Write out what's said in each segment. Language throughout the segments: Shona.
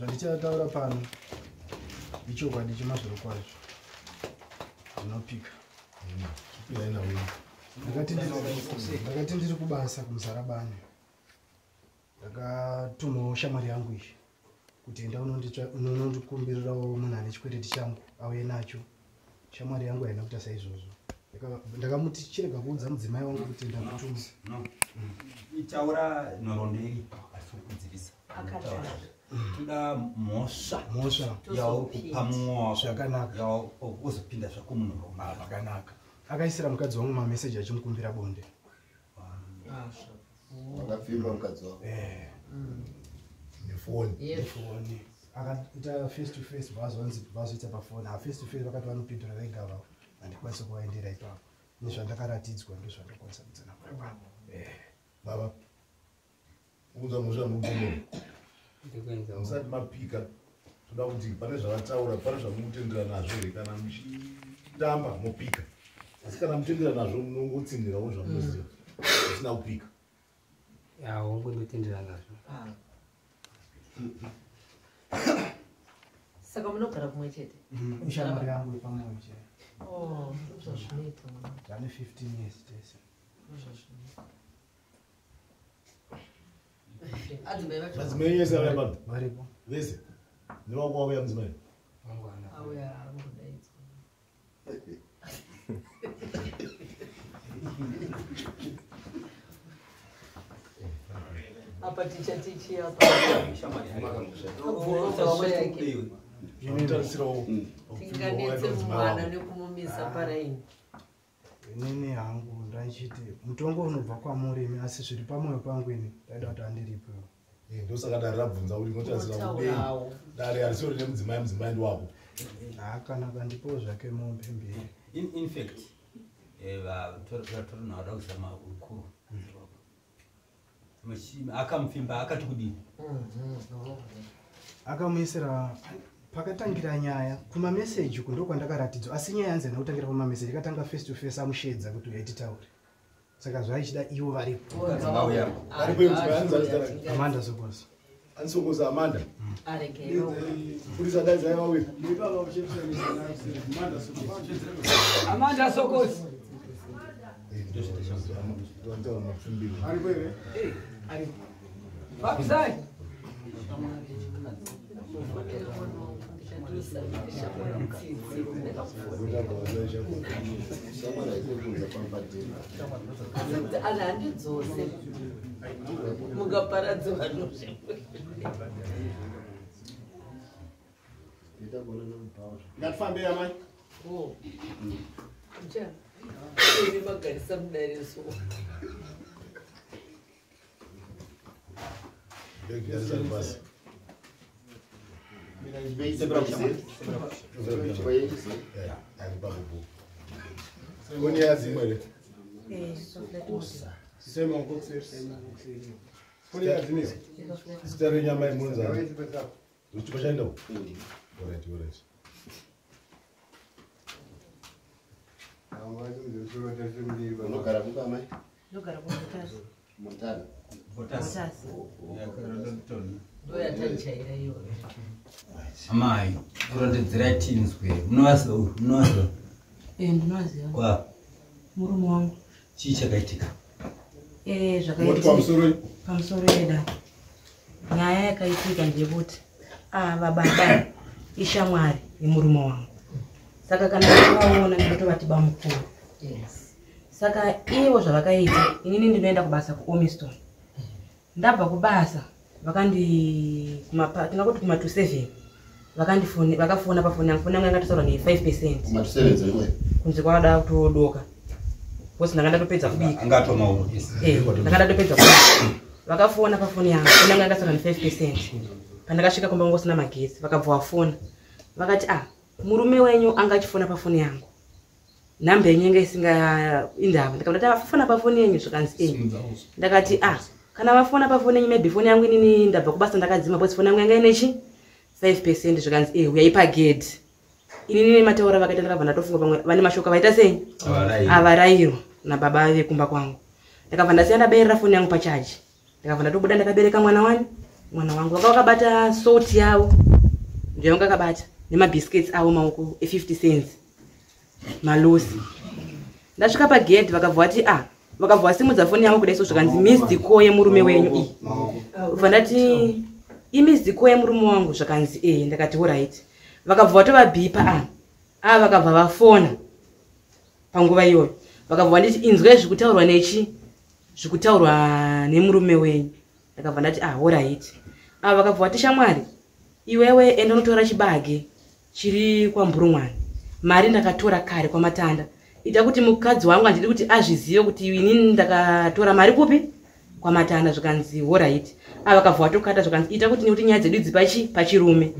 Zvandichatataura pano ichokwadi chemazviro kwazvo unopika. Ndakati ndiri kubasa kuMuzarabani, ndakatumawo shamwari yangu iyi kuti enda unondikumbirirawo munhu ane chikwereti changu auye nacho. Shamwari yangu haina kuita saizvozvo. Ndakamuti chirega kuudza mudzimai wangu kuti ndakutuma. Itaura noronderi asikudzivisa. Tuda mosha yauri kupa mwoyo zvakanaka yauri uzopinda zvako munoroma zvakanaka. Akaisira mukadzi wangu mameseji achimukumbira bonde. Wakapfimba mukadzi wako. Nefoni. Akaita face to face vazoita pafoni. Face to face vakati vanopindura vega vavo. Handikwanisa kuvaendera ipapo. Nezvandakaratidzwa ndozvandakwanisa kudzana baba. Baba. Uza musha mugumo. Musati mapika. Toda kuti pane zvavataura, pane zvamutendera nazvo kana muchitamba mopika. Asi kana mutendera nazvo munongotsindirawo zvamunoziva. Usina kupika. Ya, wongondotendera nazvo. Saka munogara kumwe chete? Shamwari yangu pamwe chete. Oh, zvazvinoita. Ndane 15 years tese. Madzimai ese avaya pano? Varipo. Vese? Nevako wauya mudzimai? Auya angodaidzwa. Apa tichi apa. Tinganetse mwana nekumumisa paraini. Inini hangu ndachiti mutongo unobva kwamurimi asi zviri pamwoyo pangu ini ndaida kuti andiripo. Ndosaka dare rabvunza kuti ngotarisira kudei. Dare arisori nemudzimai, mudzimai ndiwako. Akanaka ndipo zvake mombe mbiri. In fact, vatorona vada kuzama ukuru. Akamufimba akati kudini? Akamuisira pakatangira nyaya kumameseji kundo kwandakaratidzwa asi nyaya yanzi nakutangira kumameseji ikatanga face to face amushedza kuti yaititaure. Saka zvaichida ivo varipo. Amanda Sokosi. Ansokosi Amanda. Arekero. Polisi dazi ayawe. Amanda Sokosi. Papsai. Anandidzose mukaparadza vanhu ngatifambe amai. ini magarisa mudariso Sitari nyama imunza. Uchipashanda. Alright. Unogara kuka mai? ndogara kumutasi Montana. Botasi. ndoyatanchaira iyo Amai, kurondedzera tinzwe. Munowaziva? ndinoziva Kwa murume wangu chii chakaitika? zvakaitika pamusoro yeda nyaya yakaitika ndeyekuti baba ishamwari yemurume wangu, saka kana vaona ndinotovati bamukuru. Saka ivo zvavakaita inini ndinoenda kubasa kuOmiston. Ndabva kubasa tingakuti kuma27 vakafona pafoni yangu, foni yangu yakatosaurwa ne5%. Kuma27 kunze kwada kutodoka kosi ndanga ndatopedza kubika ndanga ndatopedza kubika. Vakafona pafoni yangu, foni yangu yakatosaurwa ne5%. Pandakasvika kumba ngosina magetsi vakabva vafona vakati murume wenyu anga achifona pafoni yangu, nhambe yenyenga isinga indava. Ndikati vafona pafoni yenyu zvakanzi ndakati kana vafona pafoni yenyu maybe foni yangu inini ndabva kubasa ndakadzima bhosi foni yangu yanga ine 5% zvakanzi uyai pagedhi. Inini mataura vakaita ndakabva ndatofunga pamwe vane mashoka vaita sei avarayiro nababa vekumba kwangu. Ndakabva ndasiya ndabayirira foni yangu pachaji, ndakabva ndatobuda ndakabereka mwana wani mwana wangu vakabata salt yavo ndio yanga kabata nemabiscuits avo maoko e50 cents malosi ndasvika pagedhi vakabva vati vakabva vasimudza foni yangu kudai so zvakanzi missed call yemurume wenyu iyi ubva ndati imissed call yemurume wangu zvakanzi ndakati alright vakabva vatovabhipa vakabva vafona panguva iyoyo vakabva vanditi inzwai zvikutaurwa nechi zvikutaurwa nemurume wenyu ndakabva ndati alright vakabva vati shamwari iwewe enda unotora chibage chiri kwaMburumwani mari ndakatora kare kwaMatanda ita kuti mukadzi wangu andidi kuti azvizive kuti inini ndakatora mari kupi kwaMatanda zvakanzi alright vakabva vatokata zvakanzi ita kuti nekuti nyaya dzedu idzi pachirume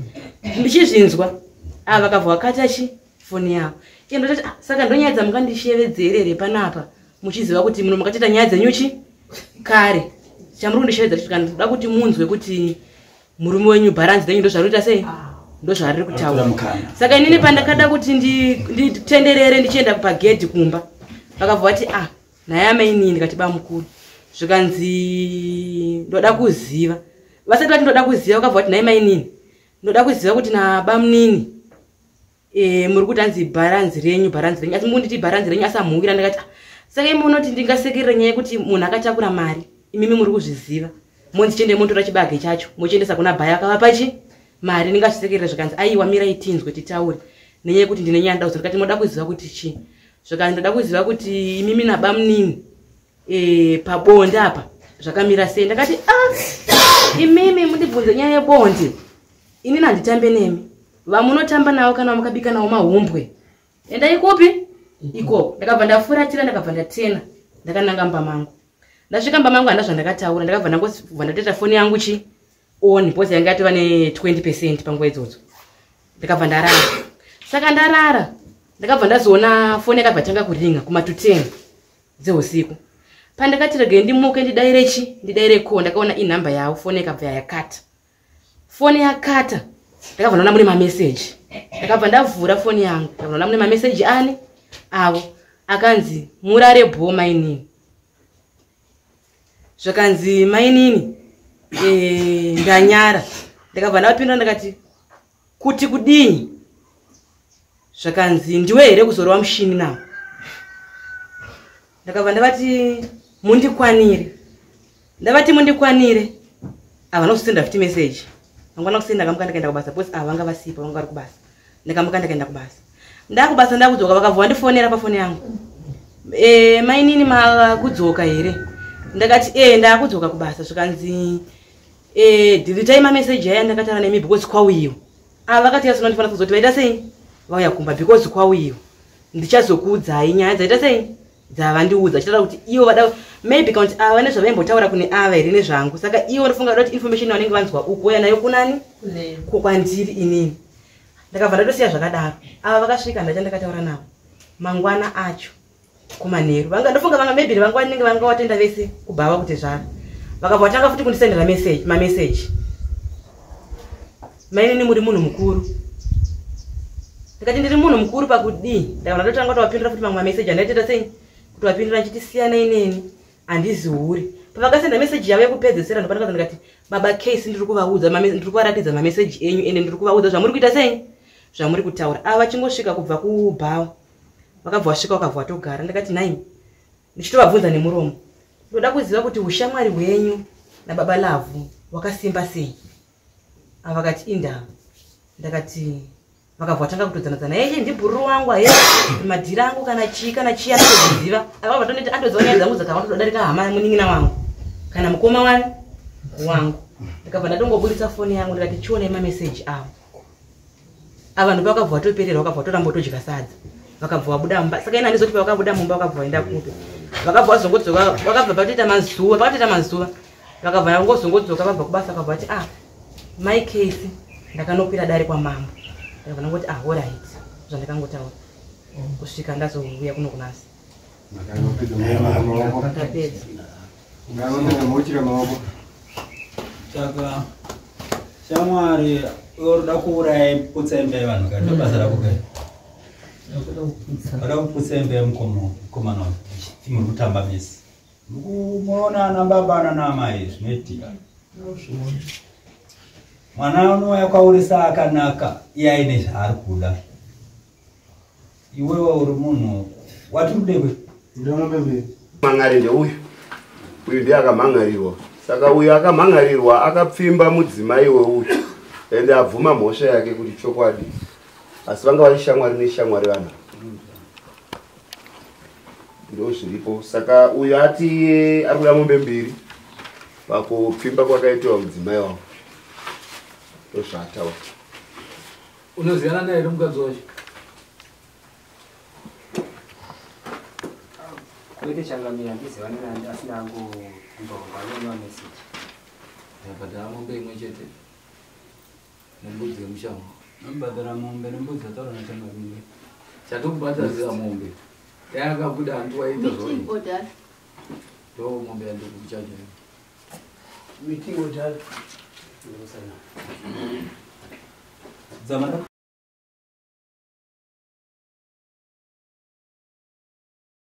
ndichizvinzwa vakabva vakata foni yavo ndotati saka ndonyaya dzamukandishevedzerere panapa muchiziva kuti muno makatita nyaya dzenyuchi kare chamuri kundishevedza kuti ndoda kuti munzwe kuti murume wenyu balance dzenyu ndozvaruita sei ndozvariri kutaura saka inini pandakada kuti nditenderere ndichienda pagedhi kumba vakabva vati naye amainini ndikati bamukuru zvikanzi ndoda kuziva vasati vati ndoda kuziva vakabva vati naye mainini ndoda kuziva kuti nabamunini muri kuti anzi balance renyu asi munditi balance renyu asamuwira ndakati saka imi munoti ndingasekerera nyaya yekuti munhu akatakura mari imimi muri kuzviziva monzi chiende motora chibage chacho mochiendesa kuna bhaya akavapa mari ndingachisekerera zvakanzi aiwa mirai tinzwe titaure nenyaya yekuti ndine nyaya ndauza ndikati moda kuziva kuti chii zvakanzi ndoda kuziva kuti imimi nabamunini pabonde apa zvakamira sei ndakati imimi mundibvunze nyaya yebonde inini handitambe nemi vamunotamba navo kana mukabika navo mahumbwe endai kupi ikoko ndakabva ndafuratira ndakabva ndatena ndakananga mba mangu ndasvika mba mangu handa zvandakataura ndakabva ndangobva ndatoita foni yangu on bhozi yanga yatova ne20% panguva idzodzo ndakabva ndarara saka ndarara ndakabva ndazoona foni yakabva tanga kuringa kuma210 dzeusiku pandakati regai ndimuke ndidaire call ndakaona inhamba yavo foni yakabva yakata foni yakata ndakabva ndaona mune mameseji ndakabva ndavhura foni yangu ndakabva ndaona mune mameseji avo akanzi murare bho mainini zvakanzi mainini ndanyara ndakabva ndapindura ndakati kuti kudii zvakanzi ndiwe here kuzorova mushini nawo ndakabva ndavati mundikwanire ava nokusenda futi meseji angwana kusenda akamuka ndakaenda kubasa bosi vanga vasipa vanga vari kubasa ndakamuka ndakaenda kubasa ndakubasa ndakudzoka vakabva vandifonera pafoni yangu mainini makudzoka here ndakati ndakudzoka kubasa zvikanzi dilitai mameseji aya ndakataura nemi because kwauyiwa vakati yasina ndifana kuzoti vaita sei vauya kumba because kwauyiwa ndichazokuudzai nyaya dzaita sei dzavandiudza chitaura kuti ivo vada maybe kaunti ava nezvavaimbotaura kune ava here nezvangu saka ivo ndofunga kuti information vanenge vanzwa uku uya nayo kunani kwandiri inini ndakabva ndatosiya zvakadaro ava vakasvika ndachandakataura navo mangwana acho kumanheru vanga ndofunga vanga maybe vangwana nenge vanga watenda vese kubhava kuti zvaro vakabva vatanga futi kundisendera mameseji mainini muri munhu mukuru ndikati ndiri munhu mukuru pakudii ndakabva ndatotanga kutowapindura futi mamwe mameseji andaiteta sei kutowapindura nchiti siyana ineni handiziuri pavakasenda meseji yavo yekupedzesera ndopandikaza ndikati baba case ndiri kuvaratidza mameseji enyu ende ndiri kuvaudza zvamuri kuita sei zvamuri kutaura ava vachingosvika kubva kubhawa vakabva vasvika vakabva vatogara ndakati nai ndichitovabvunza nemuromo ndoda kuziva kuti ushamwari hwenyu nababa lavhu wakasimba sei ava vakati indava ndakati vakabva vatanga kutodzanadzana yeshe ndibhururu wangu aye madhira angu kana chii anotoziva akabva toneti andoziva nyaya dzangu dzakavatodarika hama munin'ina wangu kana mukoma wangu ndikabva ndatongobudisa foni yangu ndikati chionai mameseji avo ava ndopa vakabva vatoperera vakabva vatoramba todya sadza vakabva vabuda mumba saka ina handizoti pavakabuda mumba vakabva vaenda kupi vakabva vazongodzoka vakabva vatoita mazuva vakabva vangozongodzoka vabva kubasa vakabva vati my case ndakanokwira dare kwamambo ndakabva ndangoti alright zvandakangotaura kusvika ndazouya kuno kunasi saka shamwari uroda kuuraya putsembe yevanhu kati basa rako kai oda kuputsembe mukomana muri kutamba mesi munoonana baba nanamai zvinoitika mwana unouya kwaurisa akanaka iye aine zvaari kuda. Iwewe uri munhu wati mudekwe ndamupemberi mang'ari ndeuyu uyu ndiye akamhangarirwa saka uyu akamhangarirwa akapfimba mudzimai weuyu ende abvuma mhosva yake kuti chokwadi asi vanga vari shamwari neshamwari vanhu ndo zviripo saka uyu ati ari kuda mombe mbiri pakupfimba kwakaitiwa mudzimai wavo ndo zvaataura. Unoziyana naye nomukadzi wacho? Kwete changamira ndiziva nani asina angu mbonga noma message. Yapata mombe imwe chete. Nembudzi yemushango. nombadara mombe nembudzi ataura nachangamira. Chatomubata zira mombe. Yakabuda antu waita zvoni. Ndo mombe yandi kuchaja. meeting odala Zamanda